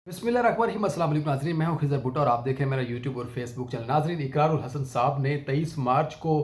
बिस्मिल्लाहिर्रहमानिर्रहीम। अस्सलाम वालेकुम नाज़रीन, मैं हूं खिज़र भुट्टो और आप देखें मेरा यूट्यूब और फेसबुक चैनल। नाज़रीन, इकरारुल हसन साहब ने 23 मार्च को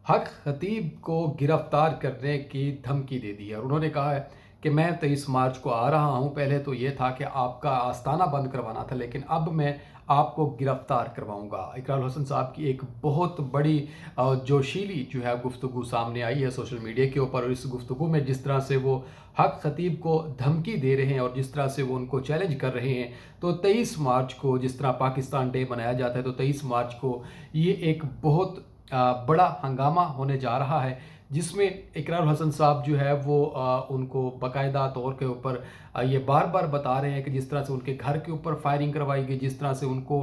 हक खतीब को गिरफ्तार करने की धमकी दे दी है और उन्होंने कहा है कि मैं 23 मार्च को आ रहा हूं। पहले तो ये था कि आपका आस्ताना बंद करवाना था, लेकिन अब मैं आपको गिरफ्तार करवाऊंगा। इकरारुल हसन साहब की एक बहुत बड़ी जोशीली जो है गुफ्तगू सामने आई है सोशल मीडिया के ऊपर, और इस गुफ्तगू में जिस तरह से वो हक खतीब को धमकी दे रहे हैं और जिस तरह से वो उनको चैलेंज कर रहे हैं, तो 23 मार्च को जिस तरह पाकिस्तान डे मनाया जाता है, तो 23 मार्च को ये एक बहुत बड़ा हंगामा होने जा रहा है, जिसमें इकरारुल हसन साहब जो है वो उनको बाकायदा तौर के ऊपर ये बार बार बता रहे हैं कि जिस तरह से उनके घर के ऊपर फायरिंग करवाई गई, जिस तरह से उनको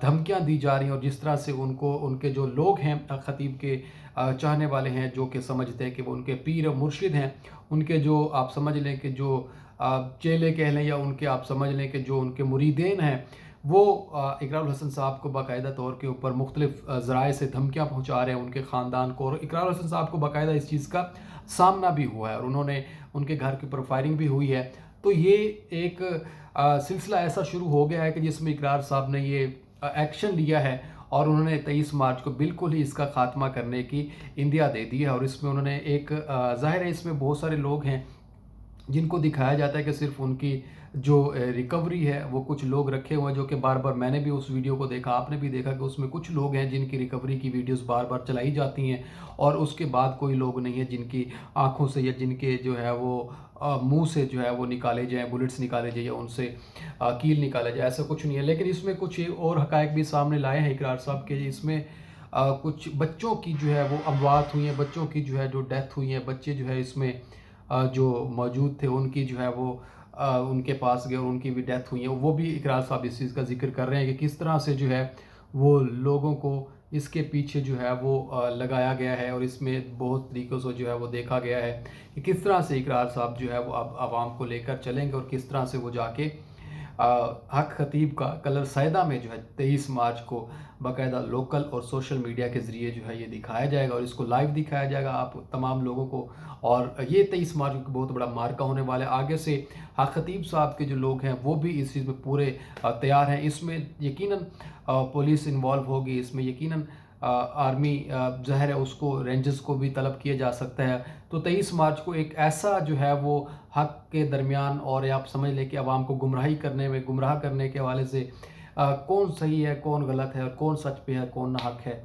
धमकियां दी जा रही हैं और जिस तरह से उनको उनके जो लोग हैं खतीब के चाहने वाले हैं, जो कि समझते हैं कि वो उनके पीर और मुर्शिद हैं, उनके जो आप समझ लें कि जो चेले कह लें या उनके आप समझ लें कि जो उनके मुरीदेन हैं, वो इकरारुल हसन साहब को बाकायदा तौर के ऊपर मुख्तलिफ ज़राए से धमकियाँ पहुँचा रहे हैं उनके ख़ानदान को, और इकरारुल हसन साहब को बाकायदा इस चीज़ का सामना भी हुआ है और उन्होंने उनके घर के ऊपर फायरिंग भी हुई है। तो ये एक सिलसिला ऐसा शुरू हो गया है कि जिसमें इकरार साहब ने ये एक्शन लिया है और उन्होंने 23 मार्च को बिल्कुल ही इसका खात्मा करने की इंदिया दे दी है। और इसमें उन्होंने एक ज़ाहिर है इसमें बहुत सारे लोग हैं जिनको दिखाया जाता है कि सिर्फ उनकी जो रिकवरी है वो कुछ लोग रखे हुए हैं, जो कि बार बार मैंने भी उस वीडियो को देखा, आपने भी देखा कि उसमें कुछ लोग हैं जिनकी रिकवरी की वीडियोस बार बार चलाई जाती हैं और उसके बाद कोई लोग नहीं है जिनकी आंखों से या जिनके जो है वो मुंह से जो है वो निकाले जाएँ, बुलेट्स निकाले जाए या उनसे कील निकाला जाए, ऐसा कुछ नहीं है। लेकिन इसमें कुछ और हकायक भी सामने लाए हैं इकरार साहब के। इसमें कुछ बच्चों की जो है वो अमवात हुई हैं, बच्चों की जो है जो डेथ हुई है, बच्चे जो है इसमें जो मौजूद थे उनकी जो है वो उनके पास गए और उनकी भी डेथ हुई है। वो भी इकरार साहब इस चीज़ का जिक्र कर रहे हैं कि किस तरह से जो है वो लोगों को इसके पीछे जो है वो लगाया गया है, और इसमें बहुत तरीक़ों से जो है वो देखा गया है कि किस तरह से इकरार साहब जो है वो अब आवाम को लेकर चलेंगे और किस तरह से वो जाके हक खतीब का कलर सैदा में जो है 23 मार्च को बाकायदा लोकल और सोशल मीडिया के ज़रिए जो है ये दिखाया जाएगा और इसको लाइव दिखाया जाएगा आप तमाम लोगों को। और ये 23 मार्च को बहुत बड़ा मार्का होने वाला है। आगे से हक खतीब साहब के जो लोग हैं वो भी इस चीज़ में पूरे तैयार हैं। इसमें यकीनन पुलिस इन्वॉल्व होगी, इसमें यकीनन आर्मी ज़ाहिर है उसको रेंजर्स को भी तलब किया जा सकता है। तो 23 मार्च को एक ऐसा जो है वो हक के दरमियान, और आप समझ लें कि आवाम को गुमराह करने के हवाले से कौन सही है, कौन गलत है और कौन सच पे है, कौन नाहक है,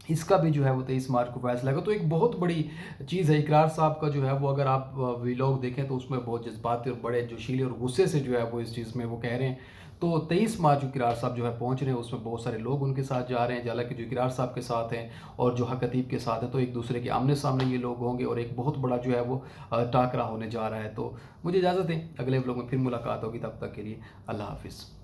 इसका भी जो है वो 23 मार्च को फैसला होगा। तो एक बहुत बड़ी चीज़ है। इकरार साहब का जो है वो अगर आप व्लॉग देखें तो उसमें बहुत जज्बाती और बड़े जोशीले और गुस्से से जो है वो इस चीज़ में वो कह रहे हैं। तो 23 मार्च को इकरार साहब जो है पहुंच रहे हैं, उसमें बहुत सारे लोग उनके साथ जा रहे हैं, हालांकि जो इकरार साहब के साथ हैं और जो हक खतीब के साथ हैं, तो एक दूसरे के आमने सामने ये लोग होंगे और एक बहुत बड़ा जो है वो टाकरा होने जा रहा है। तो मुझे इजाज़त दें, अगले व्लॉग में फिर मुलाकात होगी, तब तक के लिए अल्लाह हाफिज़।